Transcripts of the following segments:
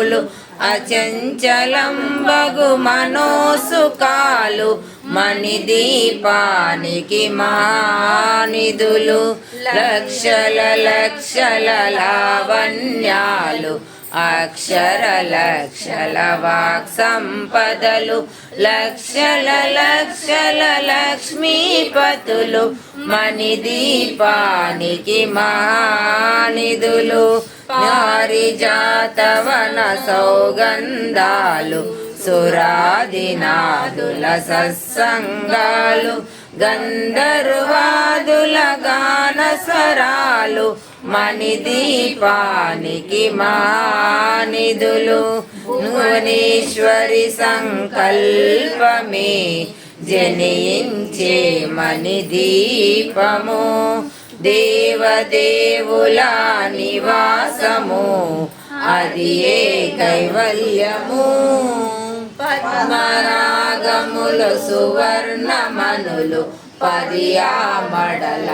మనోరథములు అచంచలంబగు మనోసుకాలు మణిదీపానికి మహానిధులు లక్షల లక్షల లావణ్యాలు అక్షర లక్షల వాక్ సంపదలు లక్షల లక్షల లక్ష్మీపతులు మణిదీపానికి మహానిధులు పారిజాతవన సౌగంధాలు సురాదినాదుల సత్సంగాలు గంధర్వాదుల గానస్వరాలు మణిదీపానికి మహానిధులు భువనేశ్వరి సంకల్పమే జనించే మణిదీపము దేవదేవుల నివాసము అది ఏ కైవల్యము పద్మరాగములు సువర్ణమనులు పదియామడల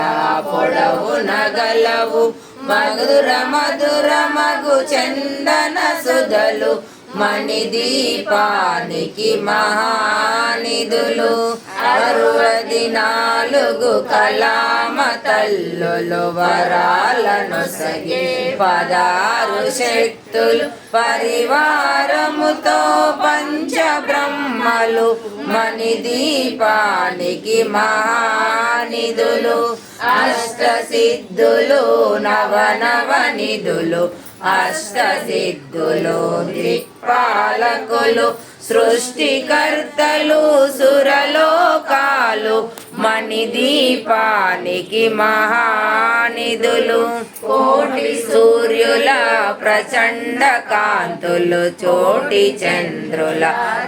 పొడవు నగలవు మధుర మధుర మగు చందన సుధలు మణిదీపానికి మహానిధులు 64 కళామ తల్లులు వరాలను సగే 16 శక్తులు పరివారముతో పంచబ్రహ్మలు మణిదీపానికి మహానిధులు అష్టసిద్ధులు నవనవనిధులు అష్టసిద్ధులు దిక్పాలకులు సృష్టికర్తలు సురలోకాలు మణిదీపానికి మహానిధులు కోటి సూర్యుల ప్రచండ కాంతులు చోటి చంద్రుల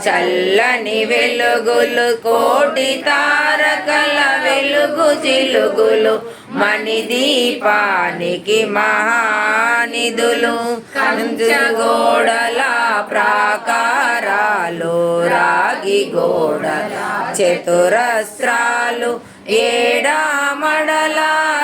చల్లని వెలుగులు కోటి తారకల వెలుగు జిలుగులు మణిదీపానికి మహానిధులు కంచగోడల ప్రాకారాలు రాగి గోడల చతురస్రాలు ఏడామడల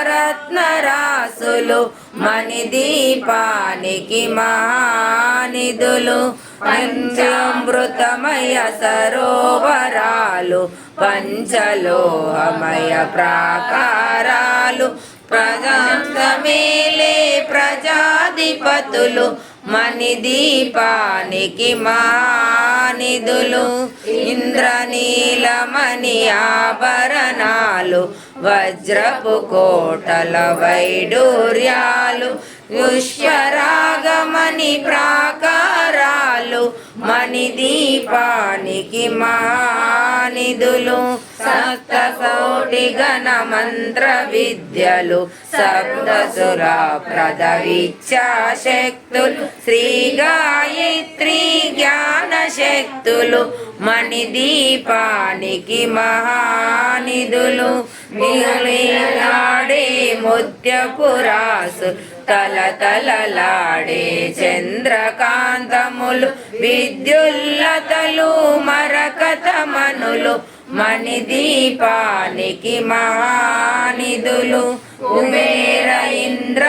రత్నరాసులు మణిదీపానికి మహానిధులు పంచామృతమయ సరోవరాలు పంచలోహమయ ప్రాకారాలు ప్రజాంతమేలే ప్రజాధిపతులు మణిదీపానికి మహానిధులు ఇంద్రనీలమణి ఆభరణాలు వజ్రపు కోటల వైడూర్యాలు పుష్పరాగమణి ప్రాకారాలు మణిదీపానికి మహానిధులు సప్తకోటి గణ మంత్ర విద్యలు సప్తసుర ప్రదవిచ్చా శక్తులు శ్రీ గాయత్రి జ్ఞాన శక్తులు మణిదీపానికి మహానిధులు నిలాడే ముత్యపురాసు తలతలలాడే చంద్రకాంతములు విద్యుల్లతలు మరకతమనులు మణిదీపానికి మహానిధులు కుబేర ఇంద్ర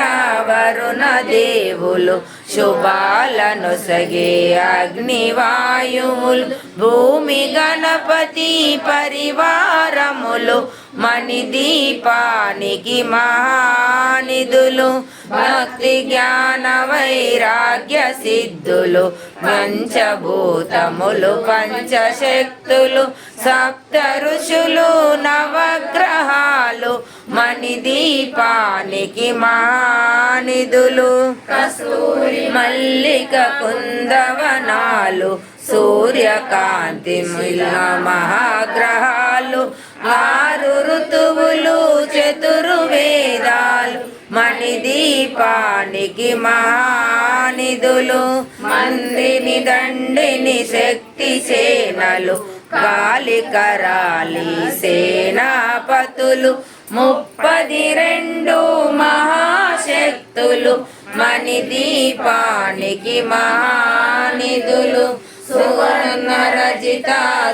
వరుణ దేవులు శుభాలను సగే అగ్నివాయువులు భూమి గణపతి పరివారములు మణిదీపానికి మహానిధులు భక్తి జ్ఞాన వైరాగ్య సిద్ధులు పంచభూతములు పంచశక్తులు సప్త ఋషులు నవగ్రహాలు మణిదీపానికి మహానిధులు కస్తూరి మల్లిక కుందవనాలు సూర్యకాంతి మహాగ్రహాలు 6 ఋతువులు చతుర్వేదాలు మణిదీపానికి మహానిధులు మందిని దండిని శక్తి సేనలు కాళికరాలి సేనాపతులు 32 మహాశక్తులు మణిదీపానికి మహానిధులు సువర్ణ రజిత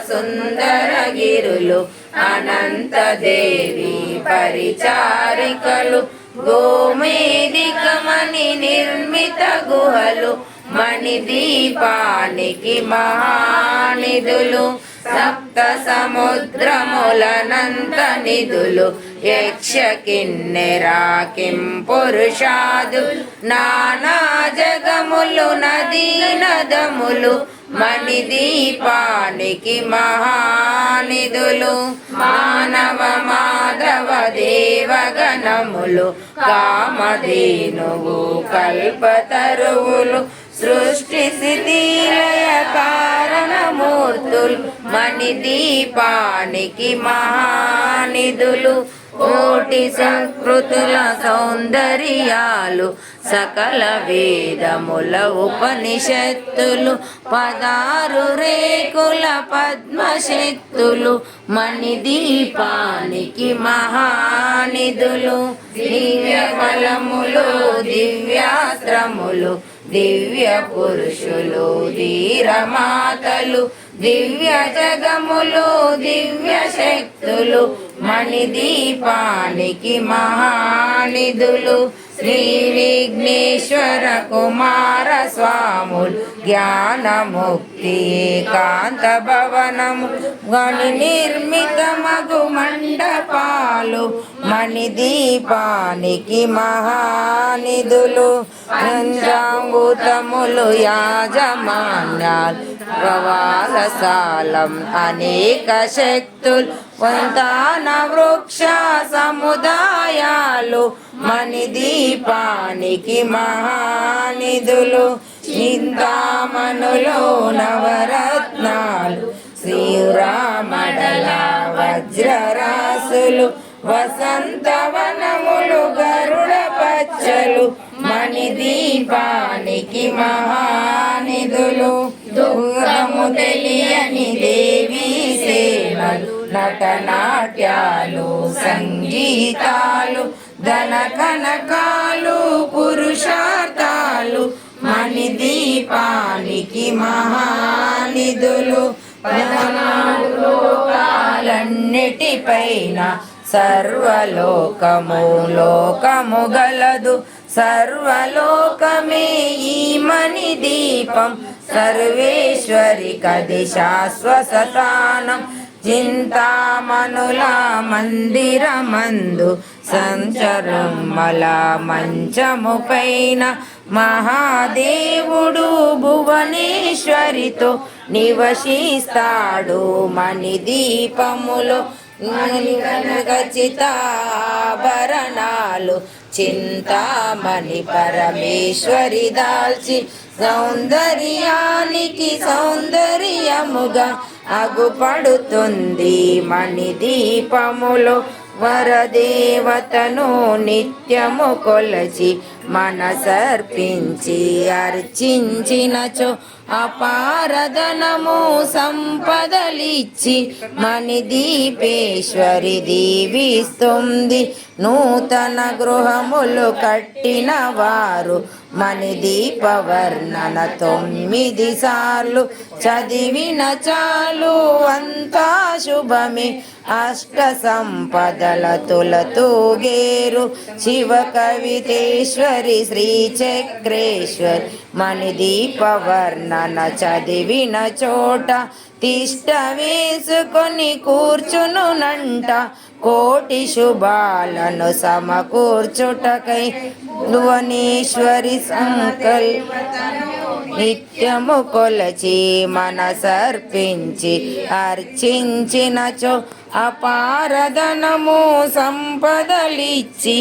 సుందర గిరులు అనంత దేవి పరిచారికలు గోమేదికమణి నిర్మిత గుహలు మణిదీపానికి మహానిధులు సప్త సముద్రములనంత నిధులు యక్ష కిన్నెరా కిం పురుషాదు నానా జగములు నదీ నదములు మణిదీపానికి మహానిధులు మానవ మాధవ దేవగణములు కామధేనువు కల్పతరువులు సృష్టి స్థితి లయ కారణమూర్తులు మణిదీపానికి మహానిధులు కోటి సంస్కృతుల సౌందర్యాలు సకల వేదముల ఉపనిషత్తులు 16 రేకుల పద్మశక్తులు మణిదీపానికి మహానిధులు దివ్య ఫలములు దివ్యాస్త్రములు దివ్య పురుషులు ధీరమాతలు దివ్య జగములు దివ్య శక్తులు మణిదీపానికి మహానిధులు శ్రీ విఘ్నేశ్వర కుమార స్వాములు జ్ఞానముక్తి ఏకాంత భవనము గణి నిర్మిత మగు మండపాలు మణిదీపానికి మహానిధులు పంచామృతములు యాజమాన్యాలు ప్రవాససాలం అనేక శక్తులు వంతాన వృక్ష సముదాయాలు మణిదీపానికి మహానిధులు చింతామణులు నవరత్నాలు శ్రీరామడల వజ్రరాసులు వసంతవనములు గరుడ పచ్చలు మణిదీపానికి మహానిధులు దూరము తెలియని దేవీ సేనలు నటనాట్యాలు సంగీతాలు ధన కనకాలు పురుషార్థాలు మణిదీపానికి మహానిధులు లోకాలన్నిటిపైన సర్వలోకము లోకము గలదు సర్వలోకమే ఈ మణిదీపం సర్వేశ్వరి కది శాశ్వతస్థానం చింతామణుల మందిరమందు సంచరుమల మంచము పైన మహాదేవుడు భువనేశ్వరితో నివసిస్తాడు మణిదీపములో ఖచ్చితాభరణాలు చింతామణి పరమేశ్వరి దాల్చి సౌందర్యానికి సౌందర్యముగా అగుపడుతుంది మణిదీపములో వరదేవతను నిత్యము కొలచి మనసర్పించి అర్చించినచో అపారధనము సంపదలిచ్చి మణిదీపేశ్వరి దీవిస్తుంది నూతన గృహములు కట్టిన వారు మణిదీప వర్ణన 9 సార్లు చదివిన చాలు అంతా శుభమే అష్ట సంపదల తులతూగేరు శివ కవితేశ్వరి శ్రీ చక్రేశ్వరి మణిదీప వర్ణన చదివిన చోట తిష్ట వేసుకొని కూర్చునునంట కోటి శుభాలను సమకూర్చుటకై భువనేశ్వరి సంకల్పతను నిత్యము కొలచి మనసర్పించి అర్చించినచో అపారధనము సంపదలిచ్చి